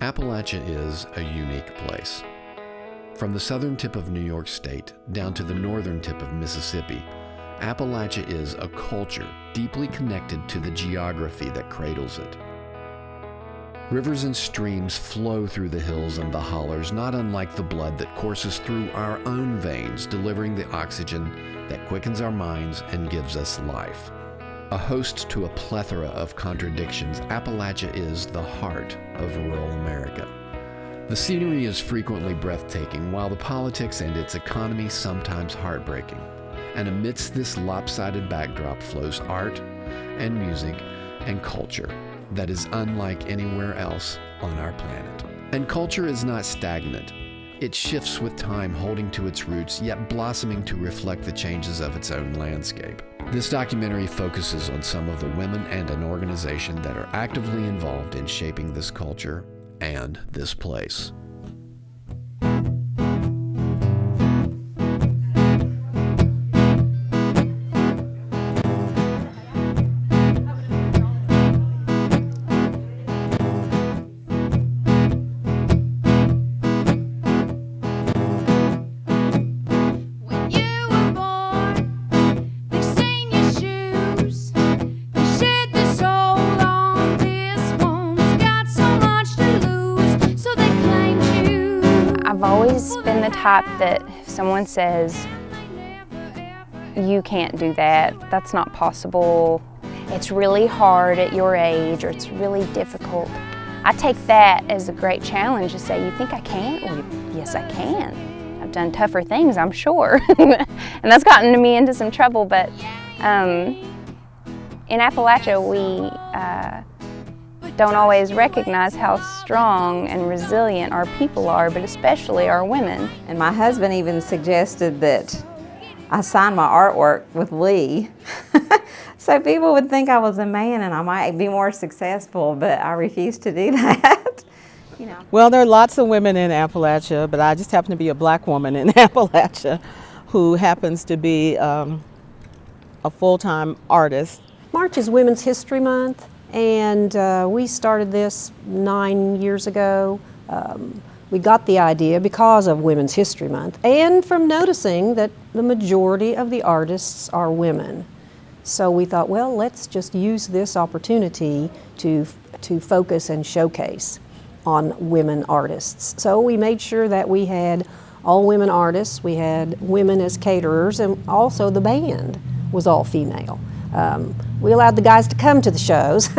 Appalachia is a unique place. From the southern tip of New York State down to the northern tip of Mississippi, Appalachia is a culture deeply connected to the geography that cradles it. Rivers and streams flow through the hills and the hollers, not unlike the blood that courses through our own veins, delivering the oxygen that quickens our minds and gives us life. A host to a plethora of contradictions, Appalachia is the heart of rural America. The scenery is frequently breathtaking, while the politics and its economy sometimes heartbreaking. And amidst this lopsided backdrop flows art and music and culture that is unlike anywhere else on our planet. And culture is not stagnant. It shifts with time, holding to its roots, yet blossoming to reflect the changes of its own landscape. This documentary focuses on some of the women and an organization that are actively involved in shaping this culture and this place. I've always been the type that if someone says, you can't do that, that's not possible, it's really hard at your age, or it's really difficult, I take that as a great challenge to say, you think I can? Well, yes, I can. I've done tougher things, I'm sure. And that's gotten me into some trouble, but in Appalachia, we don't always recognize how strong and resilient our people are, but especially our women. And my husband even suggested that I sign my artwork with Lee. So people would think I was a man and I might be more successful, but I refuse to do that. You know. Well, there are lots of women in Appalachia, but I just happen to be a black woman in Appalachia who happens to be a full-time artist. March is Women's History Month, and we started this 9 years ago. We got the idea because of Women's History Month and from noticing that the majority of the artists are women. So we thought, well, let's just use this opportunity to focus and showcase on women artists. So we made sure that we had all women artists, we had women as caterers, and also the band was all female. We allowed the guys to come to the shows.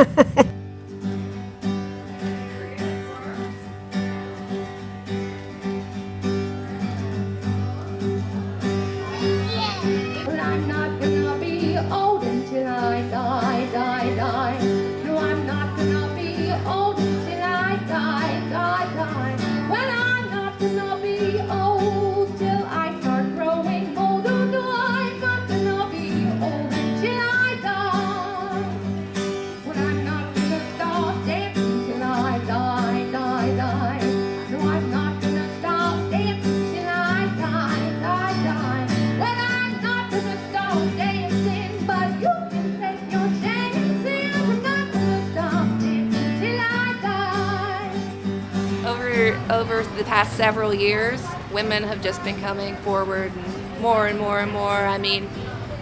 Over the past several years, women have just been coming forward and more and more and more. I mean,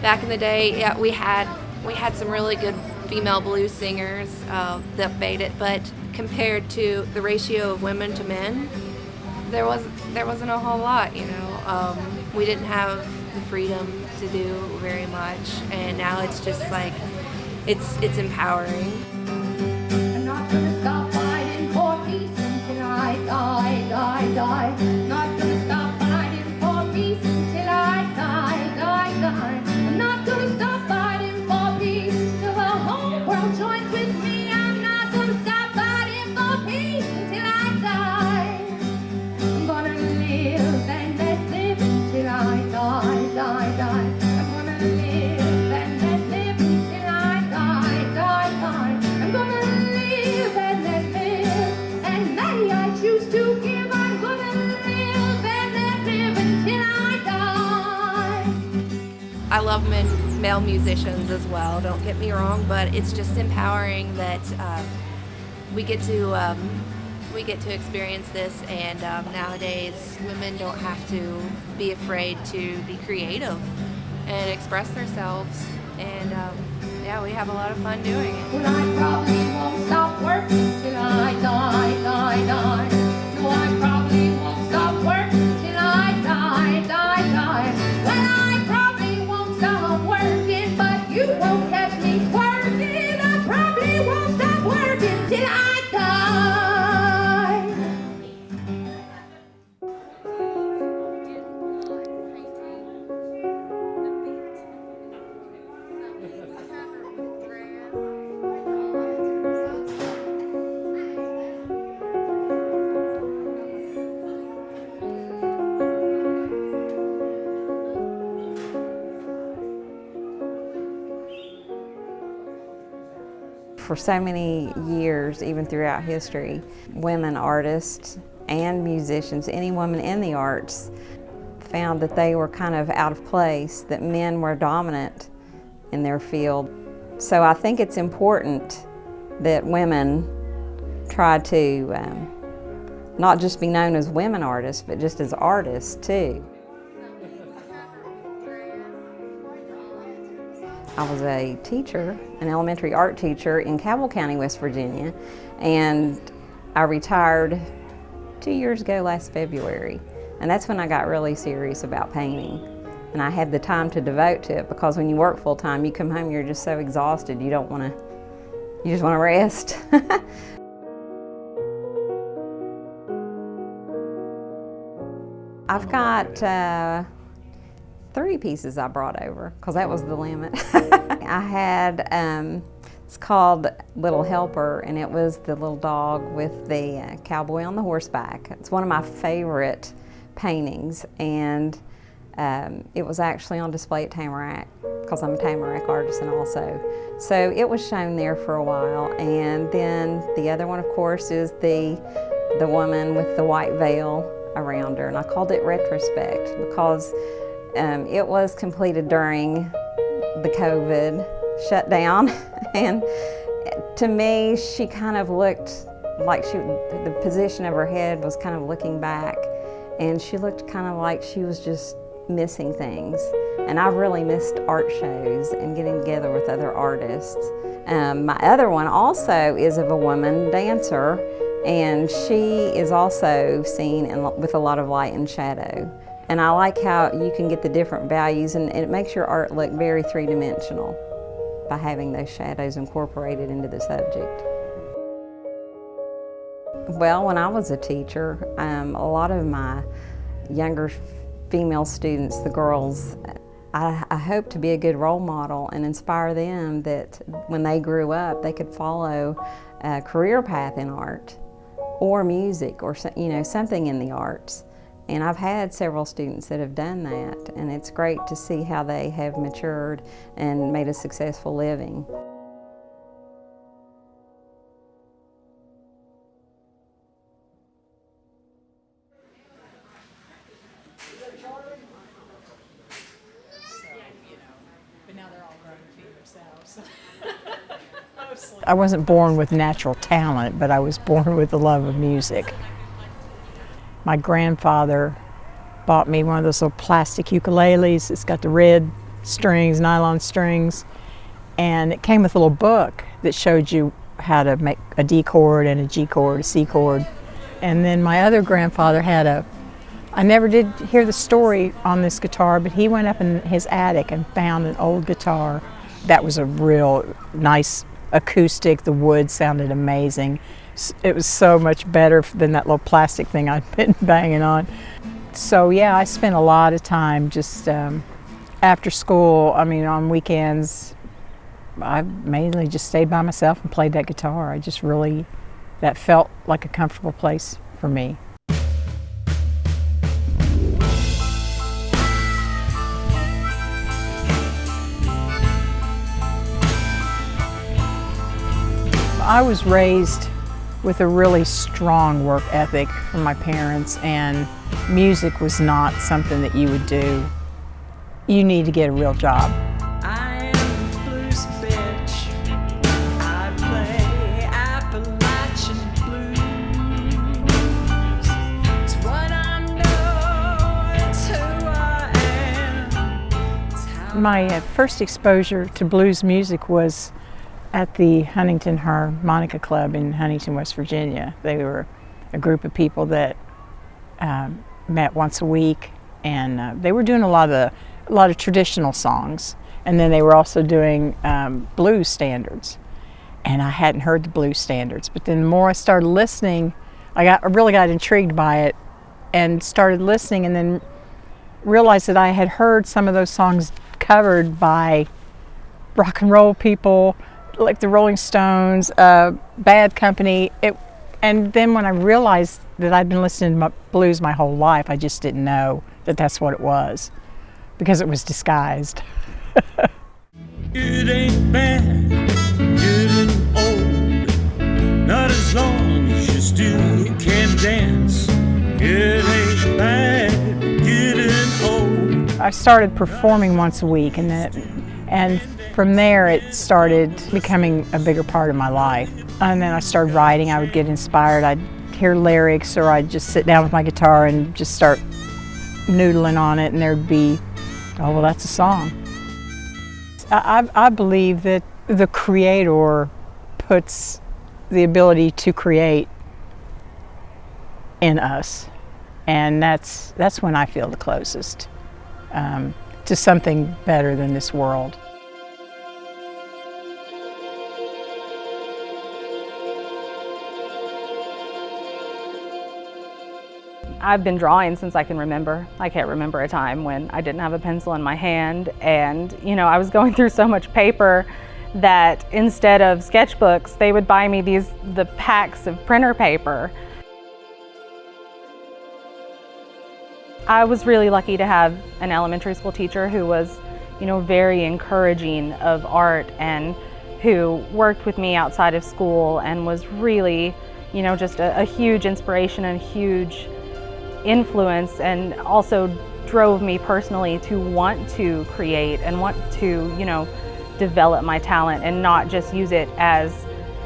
back in the day, yeah, we had some really good female blues singers that made it, but compared to the ratio of women to men, there wasn't a whole lot. You know, we didn't have the freedom to do very much, and now it's just like it's empowering. I'm not gonna stop fighting for peace until I die. Not gonna stop fighting for peace until I die. I'm not gonna stop fighting for peace till the whole world joins with me. I'm not gonna stop fighting for peace until I die. I'm gonna live and let live until I die. I'm gonna live and let live until I die. I'm gonna live and let live, and may I choose to give. I'm gonna live and let live until I die. I love male musicians as well, don't get me wrong, but it's just empowering that we get to we get to experience this, and nowadays women don't have to be afraid to be creative and express themselves, and yeah, we have a lot of fun doing it. Well, I probably won't stop working till I die, die, die. No, I probably won't stop working till I die, die, die. Well, I probably won't stop working, but you won't catch me twerking. I probably won't stop working till I die. For so many years, even throughout history, women artists and musicians, any woman in the arts, found that they were kind of out of place, that men were dominant in their field. So I think it's important that women try to not just be known as women artists, but just as artists too. I was a teacher, an elementary art teacher in Cabell County, West Virginia, and I retired 2 years ago last February. And that's when I got really serious about painting. And I had the time to devote to it, because when you work full time, you come home, you're just so exhausted, you just want to rest. I've got 3 pieces I brought over, because that was the limit. I had, it's called Little Helper, and it was the little dog with the cowboy on the horseback. It's one of my favorite paintings, and it was actually on display at Tamarack, because I'm a Tamarack artisan also. So it was shown there for a while, and then the other one, of course, is the woman with the white veil around her, and I called it Retrospect because it was completed during the COVID shutdown, and to me, she kind of looked like the position of her head was kind of looking back, and she looked kind of like she was just missing things. And I really missed art shows and getting together with other artists. My other one also is of a woman dancer, and she is also seen with a lot of light and shadow. And I like how you can get the different values, and it makes your art look very three-dimensional by having those shadows incorporated into the subject. Well, when I was a teacher, a lot of my younger female students, the girls, I hope to be a good role model and inspire them that when they grew up, they could follow a career path in art or music or something in the arts. And I've had several students that have done that, and it's great to see how they have matured and made a successful living. I wasn't born with natural talent, but I was born with the love of music. My grandfather bought me one of those little plastic ukuleles. It's got the red strings, nylon strings, and it came with a little book that showed you how to make a D chord and a G chord, a C chord. And then my other grandfather had I never did hear the story on this guitar, but he went up in his attic and found an old guitar that was a real nice acoustic. The wood sounded amazing. It was so much better than that little plastic thing I'd been banging on. So yeah, I spent a lot of time just after school, on weekends, I mainly just stayed by myself and played that guitar. That felt like a comfortable place for me. I was raised with a really strong work ethic from my parents, and music was not something that you would do. You need to get a real job. I am the blues bitch. I play Appalachian blues. My first exposure to blues music was at the Huntington Harmonica Club in Huntington, West Virginia. They were a group of people that met once a week, and they were doing a lot of traditional songs, and then they were also doing blues standards. And I hadn't heard the blues standards, but then the more I started listening, I really got intrigued by it, and started listening, and then realized that I had heard some of those songs covered by rock and roll people like the Rolling Stones, Bad Company. And then when I realized that I'd been listening to blues my whole life, I just didn't know that that's what it was, because it was disguised. It ain't bad getting old, not as long as you still can dance. It ain't bad getting old. I started performing once a week, and from there it started becoming a bigger part of my life. And then I started writing. I would get inspired. I'd hear lyrics, or I'd just sit down with my guitar and just start noodling on it, and there'd be, oh, well, that's a song. I believe that the Creator puts the ability to create in us, and that's when I feel the closest to something better than this world. I've been drawing since I can remember. I can't remember a time when I didn't have a pencil in my hand, and I was going through so much paper that instead of sketchbooks, they would buy me the packs of printer paper. I was really lucky to have an elementary school teacher who was, very encouraging of art, and who worked with me outside of school and was really, just a huge inspiration and a huge influence, and also drove me personally to want to create and want to, develop my talent and not just use it as,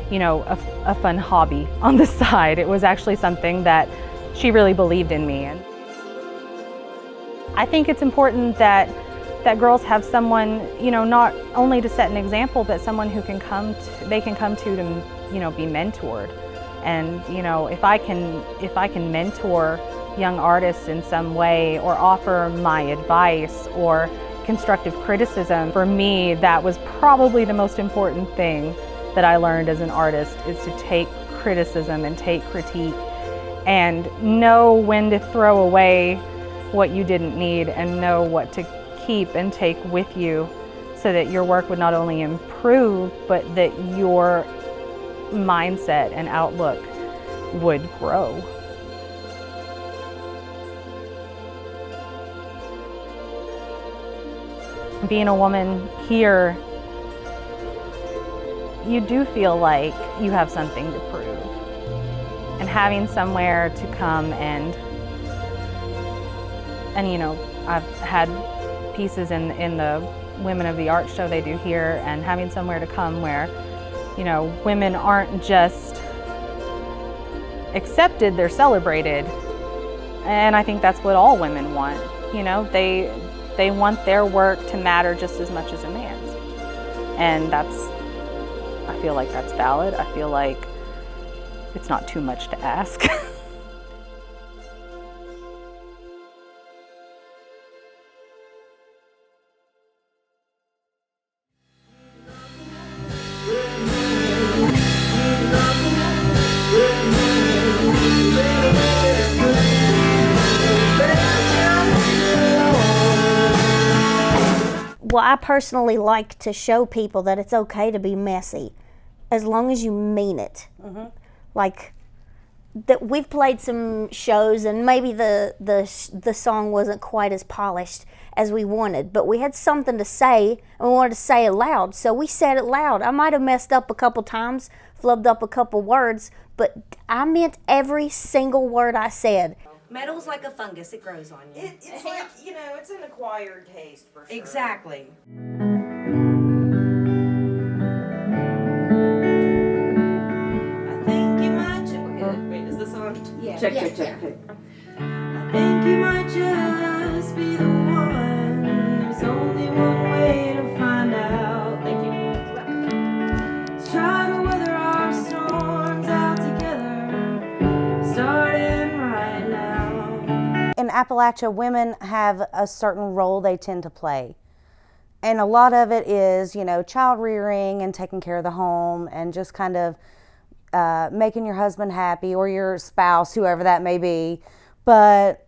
a fun hobby on the side. It was actually something that she really believed in me. And I think it's important that girls have someone, not only to set an example, but someone who they can come to, be mentored. And, if I can mentor young artists in some way, or offer my advice or constructive criticism, for me, that was probably the most important thing that I learned as an artist, is to take criticism and take critique and know when to throw away what you didn't need, and know what to keep and take with you, so that your work would not only improve, but that your mindset and outlook would grow. Being a woman here, you do feel like you have something to prove. And having somewhere to come and I've had pieces in the Women of the Art show they do here, and having somewhere to come where, women aren't just accepted, they're celebrated. And I think that's what all women want. They want their work to matter just as much as a man's. And I feel like that's valid. I feel like it's not too much to ask. Well, I personally like to show people that it's okay to be messy, as long as you mean it. Mm-hmm. Like, that we've played some shows, and maybe the song wasn't quite as polished as we wanted, but we had something to say, and we wanted to say it loud, so we said it loud. I might have messed up a couple times, flubbed up a couple words, but I meant every single word I said. Metal's like a fungus, it grows on you. It's like, it's an acquired taste for sure. Exactly. I think you might wait, is this on? Yeah. Check. I think you might just be the one. There's only one way Appalachia, women have a certain role they tend to play. And a lot of it is, you know, child rearing and taking care of the home and just kind of making your husband happy or your spouse, whoever that may be. But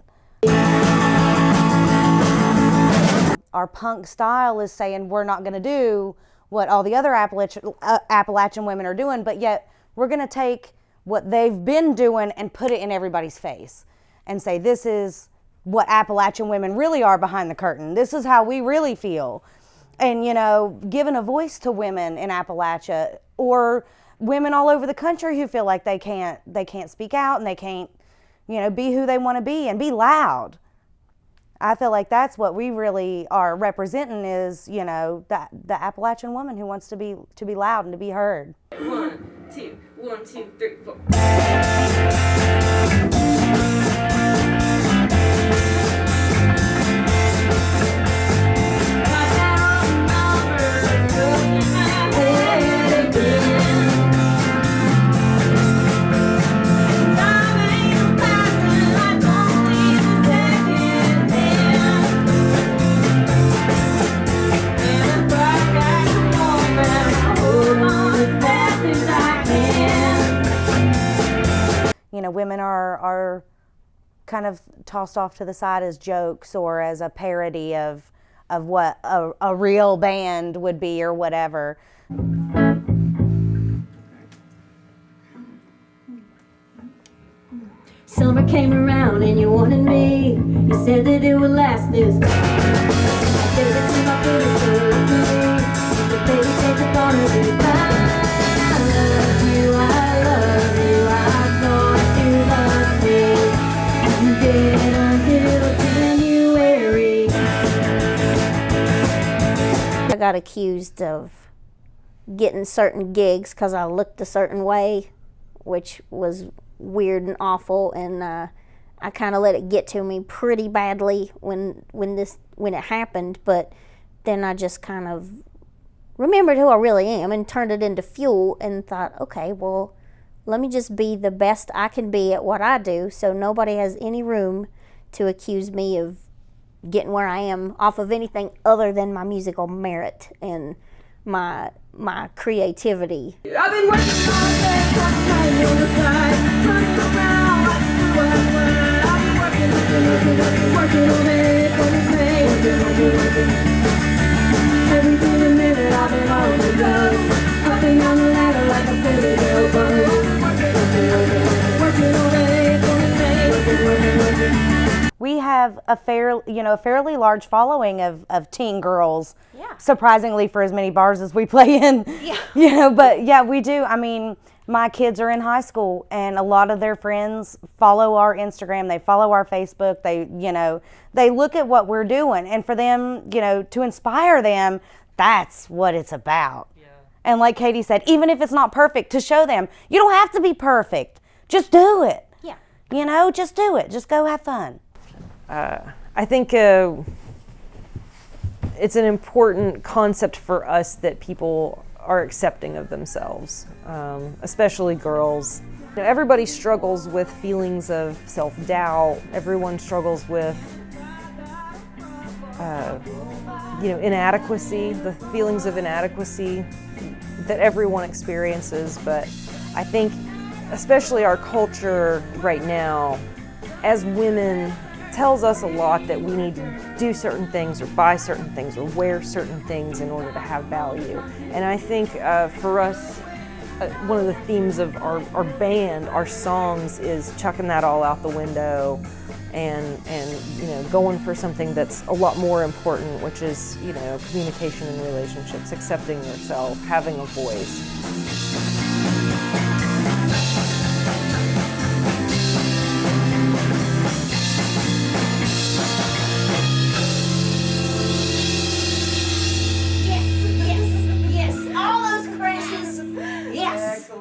our punk style is saying we're not going to do what all the other Appalachian women are doing, but yet we're going to take what they've been doing and put it in everybody's face and say, this is what Appalachian women really are behind the curtain. This is how we really feel. And, you know, giving a voice to women in Appalachia or women all over the country who feel like they can't speak out and they can't, you know, be who they want to be and be loud. I feel like that's what we really are representing is, you know, the Appalachian woman who wants to be loud and to be heard. 1, 2, 1, 2, 3, 4. You know, women are kind of tossed off to the side as jokes or as a parody of what a real band would be or whatever. Summer came around and you wanted me. You said that it would last this time. I said it to my baby, so look at me. The baby said the thought of it. I love you, I love you, I thought you loved me. You did until January. I got accused of getting certain gigs because I looked a certain way, which was weird and awful, and I kind of let it get to me pretty badly when it happened. But then I just kind of remembered who I really am and turned it into fuel and thought, okay, well, let me just be the best I can be at what I do, so nobody has any room to accuse me of getting where I am off of anything other than my musical merit and my creativity. I've been working all day, night on the side, running around like I've been working on it, on this thing. Every single minute I've been on the go, up and down the ladder like a pretty girl bow. Working on it, on this thing. We have a fairly large following of teen girls. Yeah. Surprisingly, for as many bars as we play in. Yeah. You know, but yeah, we do. I mean, my kids are in high school, and a lot of their friends follow our Instagram. They follow our Facebook. They look at what we're doing, and for them, you know, to inspire them, that's what it's about. Yeah. And like Katie said, even if it's not perfect, to show them you don't have to be perfect. Just do it. Yeah. You know, just do it. Just go have fun. I think it's an important concept for us that people are accepting of themselves, especially girls. You know, everybody struggles with feelings of self-doubt. Everyone struggles with, inadequacy, the feelings of inadequacy that everyone experiences. But I think, especially our culture right now, as women, tells us a lot that we need to do certain things or buy certain things or wear certain things in order to have value. And I think for us, one of the themes of our band, our songs, is chucking that all out the window and going for something that's a lot more important, which is, communication and relationships, accepting yourself, having a voice.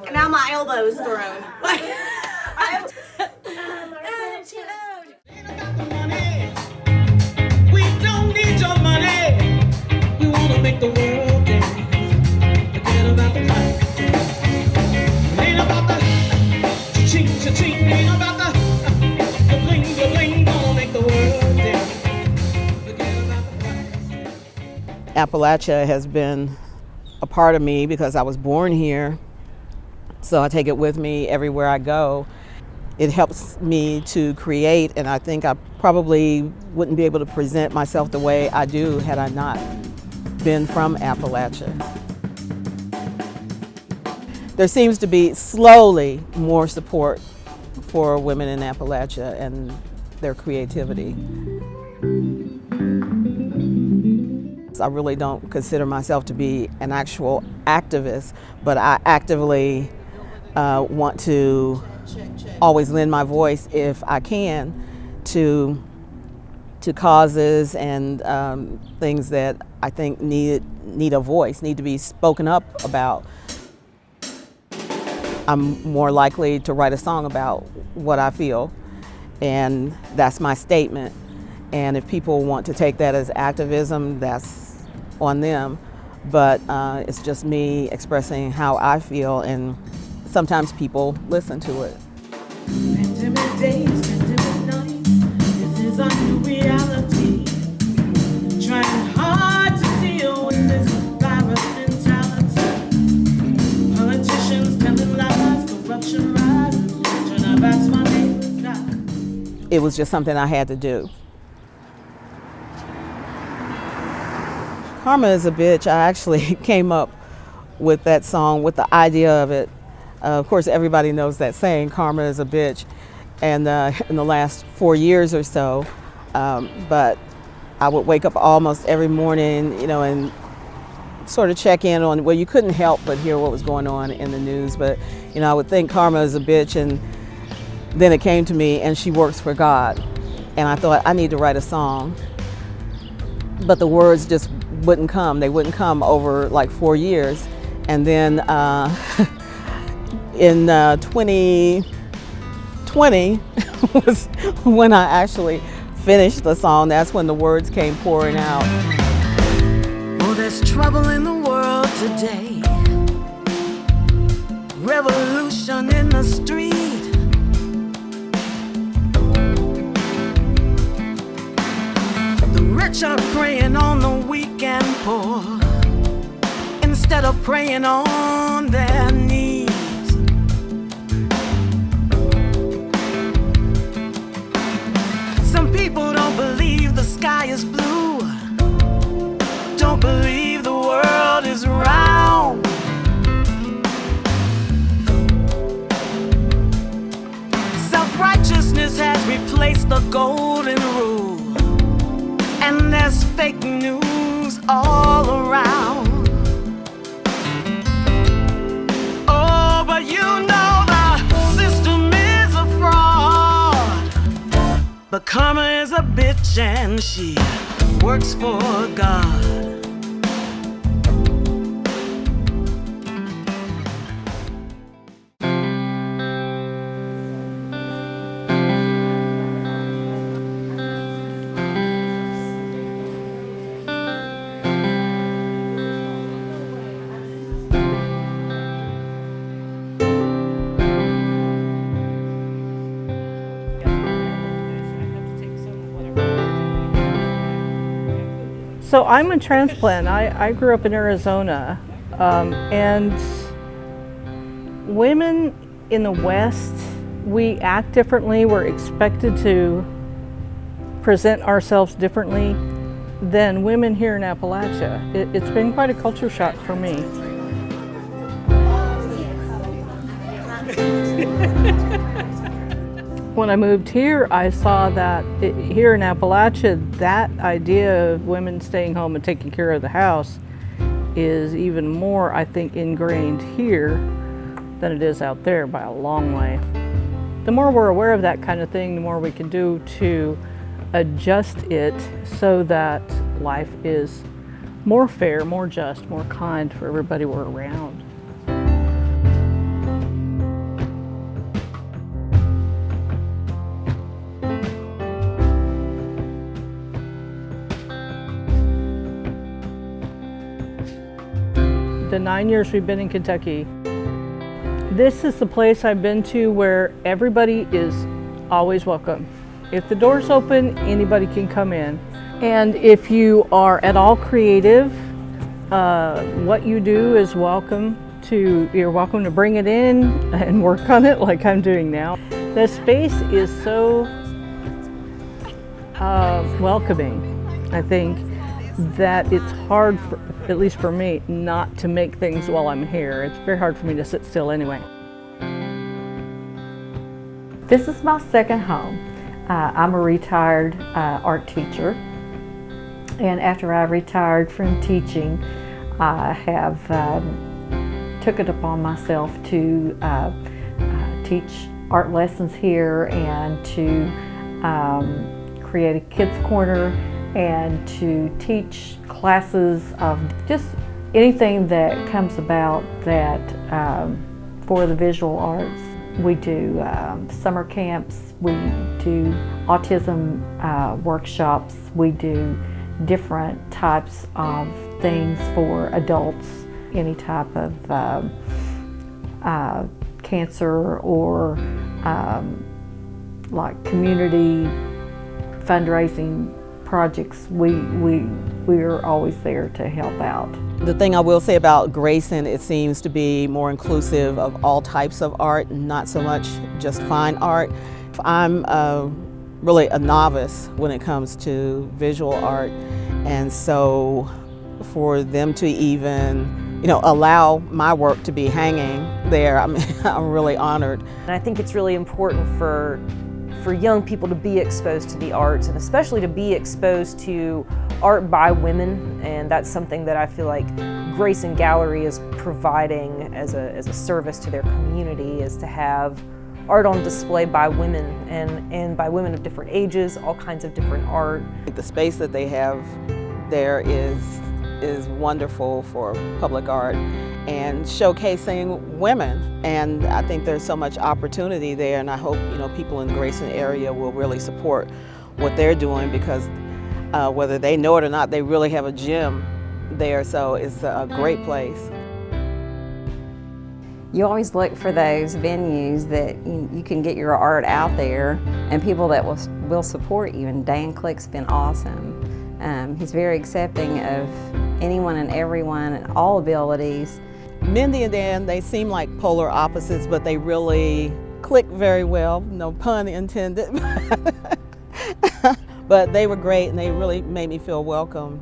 And now my elbow's thrown. We don't need your money. We want to make the world dance. Forget about the price. Ain't about the cha-ching, cha-ching. Ain't about the bling, the bling. Gonna make the world Appalachia has been a part of me because I was born here, so I take it with me everywhere I go. It helps me to create, and I think I probably wouldn't be able to present myself the way I do had I not been from Appalachia. There seems to be slowly more support for women in Appalachia and their creativity. I really don't consider myself to be an actual activist, but I actively want to always lend my voice if I can to causes and things that I think need a voice, need to be spoken up about. I'm more likely to write a song about what I feel, and that's my statement. And if people want to take that as activism, that's on them. But it's just me expressing how I feel, and sometimes people listen to it. Pandemic days, pandemic nights, this is our new reality. Trying hard to deal with this virus mentality. Politicians telling lies, corruption rises, turn our backs while neighbors die. It was just something I had to do. Karma is a bitch. I actually came up with that song with the idea of it. Of course, everybody knows that saying, karma is a bitch. And in the last 4 years or so, but I would wake up almost every morning, you know, and sort of check in on, well, you couldn't help but hear what was going on in the news, but, you know, I would think karma is a bitch, and then it came to me, and she works for God. And I thought, I need to write a song. But the words just wouldn't come. They wouldn't come over like 4 years. And then in 2020 was when I actually finished the song. That's when the words came pouring out. Oh, there's trouble in the world today. Revolution in the street. The rich are preying on the weak and poor instead of preying on their needs. Some people don't believe the sky is blue, don't believe the world is round. Self-righteousness has replaced the golden rule, and there's fake news all around. Oh, but you know the system is a fraud. But karma is a bitch and she works for God. So I'm a transplant. I grew up in Arizona, and women in the West, we act differently. We're expected to present ourselves differently than women here in Appalachia. It's been quite a culture shock for me. When I moved here, I saw that here in Appalachia, that idea of women staying home and taking care of the house is even more, I think, ingrained here than it is out there by a long way. The more we're aware of that kind of thing, the more we can do to adjust it so that life is more fair, more just, more kind for everybody we're around. The 9 years we've been in Kentucky, this is the place I've been to where everybody is always welcome. If the door's open, anybody can come in. And if you are at all creative, what you do is you're welcome to bring it in and work on it like I'm doing now. The space is so welcoming, I think, that it's hard, at least for me, not to make things while I'm here. It's very hard for me to sit still anyway. This is my second home. I'm a retired art teacher, and after I retired from teaching, I have took it upon myself to teach art lessons here and to create a kids corner and to teach classes of just anything that comes about that for the visual arts. We do summer camps, we do autism workshops, we do different types of things for adults, any type of cancer or like community fundraising projects. We are always there to help out. The thing I will say about Grayson, it seems to be more inclusive of all types of art, not so much just fine art. I'm really a novice when it comes to visual art, and so for them to even allow my work to be hanging there, I'm really honored. And I think it's really important for young people to be exposed to the arts, and especially to be exposed to art by women, and that's something that I feel like Grayson Gallery is providing as a service to their community, is to have art on display by women and by women of different ages, all kinds of different art. The space that they have there is wonderful for public art and showcasing women, and I think there's so much opportunity there, and I hope people in the Grayson area will really support what they're doing, because whether they know it or not, they really have a gym there, so it's a great place. You always look for those venues that you can get your art out there and people that will support you, and Dan Click's been awesome. He's very accepting of anyone and everyone and all abilities. Mindy and Dan, they seem like polar opposites, but they really click very well, no pun intended. But they were great, and they really made me feel welcome.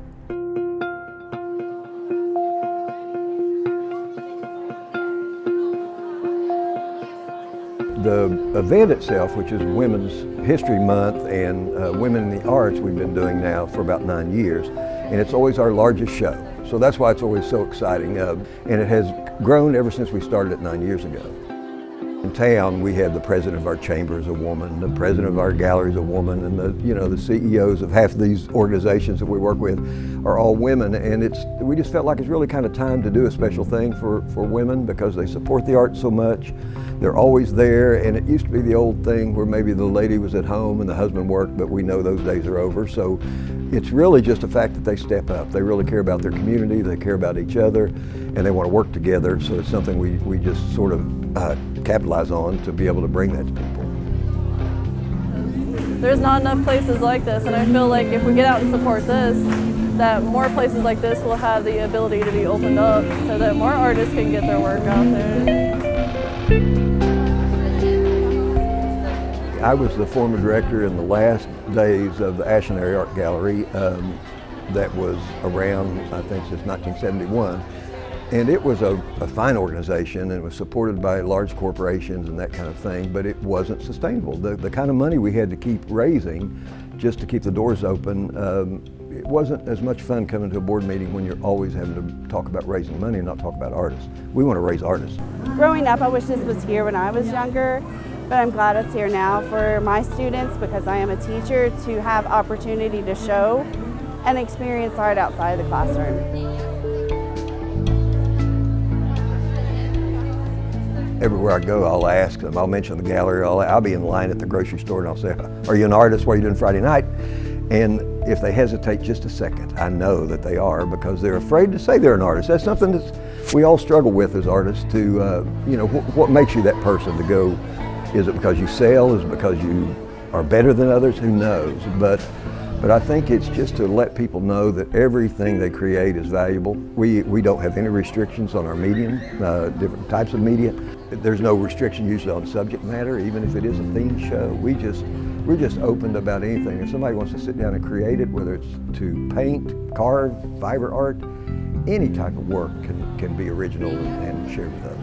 The event itself, which is Women's History Month and Women in the Arts, we've been doing now for about 9 years, and it's always our largest show. So that's why it's always so exciting, and it has grown ever since we started it 9 years ago. In town, we have the president of our chamber is a woman, the president of our gallery is a woman, and the CEOs of half of these organizations that we work with are all women, and we just felt like it's really kind of time to do a special thing for women, because they support the art so much. They're always there, and it used to be the old thing where maybe the lady was at home and the husband worked, but we know those days are over. So it's really just the fact that they step up. They really care about their community, they care about each other, and they want to work together. So it's something we just sort of capitalize on to be able to bring that to people. There's not enough places like this, and I feel like if we get out and support this, that more places like this will have the ability to be opened up so that more artists can get their work out there. I was the former director in the last days of the Ashland Area Art Gallery that was around, I think, since 1971. And it was a fine organization, and it was supported by large corporations and that kind of thing, but it wasn't sustainable. The kind of money we had to keep raising just to keep the doors open, it wasn't as much fun coming to a board meeting when you're always having to talk about raising money and not talk about artists. We want to raise artists. Growing up, I wish this was here when I was younger, but I'm glad it's here now for my students, because I am a teacher, to have opportunity to show and experience art outside of the classroom. Everywhere I go, I'll ask them, I'll mention the gallery, I'll be in line at the grocery store and I'll say, "Are you an artist? What are you doing Friday night?" And if they hesitate just a second, I know that they are, because they're afraid to say they're an artist. That's something that we all struggle with as artists to, what makes you that person to go? Is it because you sell? Is it because you are better than others? Who knows? But But I think it's just to let people know that everything they create is valuable. We don't have any restrictions on our medium, different types of media. There's no restriction usually on subject matter, even if it is a theme show. We're just open to about anything. If somebody wants to sit down and create it, whether it's to paint, carve, fiber art, any type of work can be original and shared with others.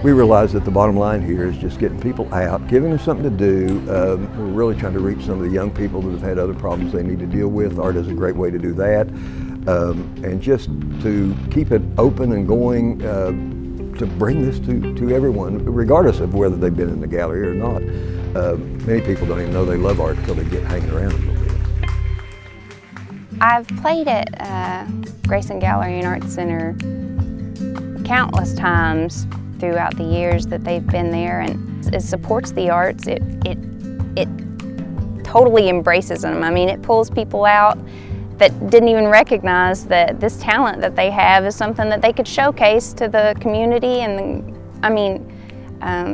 We realize that the bottom line here is just getting people out, giving them something to do. We're really trying to reach some of the young people that have had other problems they need to deal with. Art is a great way to do that. And just to keep it open and going, to bring this to everyone, regardless of whether they've been in the gallery or not. Many people don't even know they love art until they get hanging around a little bit. I've played at Grayson Gallery and Art Center countless times throughout the years that they've been there, and it supports the arts. It totally embraces them. I mean, it pulls people out that didn't even recognize that this talent that they have is something that they could showcase to the community. And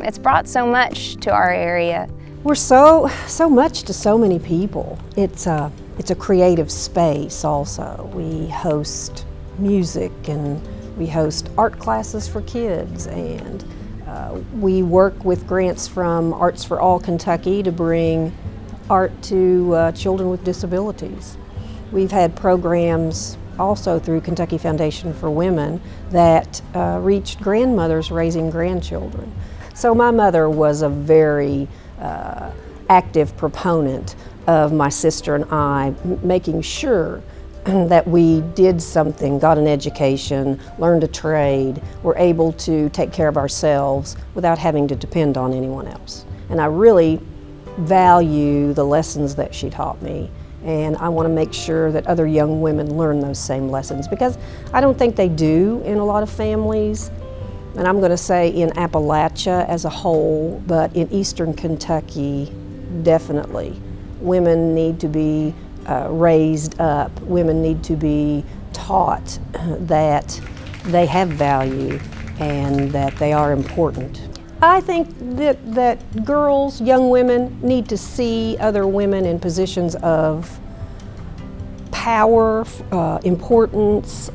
it's brought so much to our area. We're so much to so many people. It's a creative space also. We host music and we host art classes for kids, and we work with grants from Arts for All Kentucky to bring art to children with disabilities. We've had programs also through Kentucky Foundation for Women that reached grandmothers raising grandchildren. So my mother was a very active proponent of my sister and I making sure that we did something, got an education, learned a trade, were able to take care of ourselves without having to depend on anyone else. And I really value the lessons that she taught me, and I want to make sure that other young women learn those same lessons, because I don't think they do in a lot of families. And I'm going to say in Appalachia as a whole, but in eastern Kentucky, definitely. Women need to be raised up. Women need to be taught that they have value and that they are important. I think that girls, young women, need to see other women in positions of power, importance,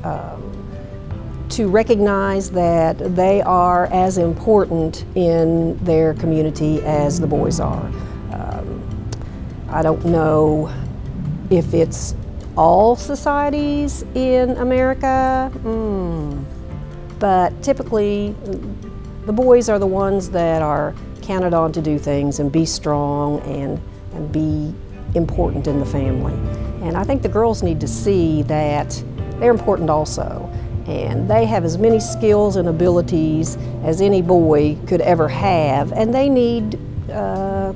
to recognize that they are as important in their community as the boys are. I don't know if it's all societies in America, but typically the boys are the ones that are counted on to do things and be strong and be important in the family. And I think the girls need to see that they're important also. And they have as many skills and abilities as any boy could ever have, and they need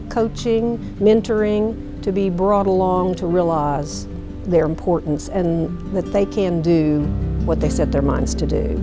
coaching, mentoring, to be brought along to realize their importance and that they can do what they set their minds to do.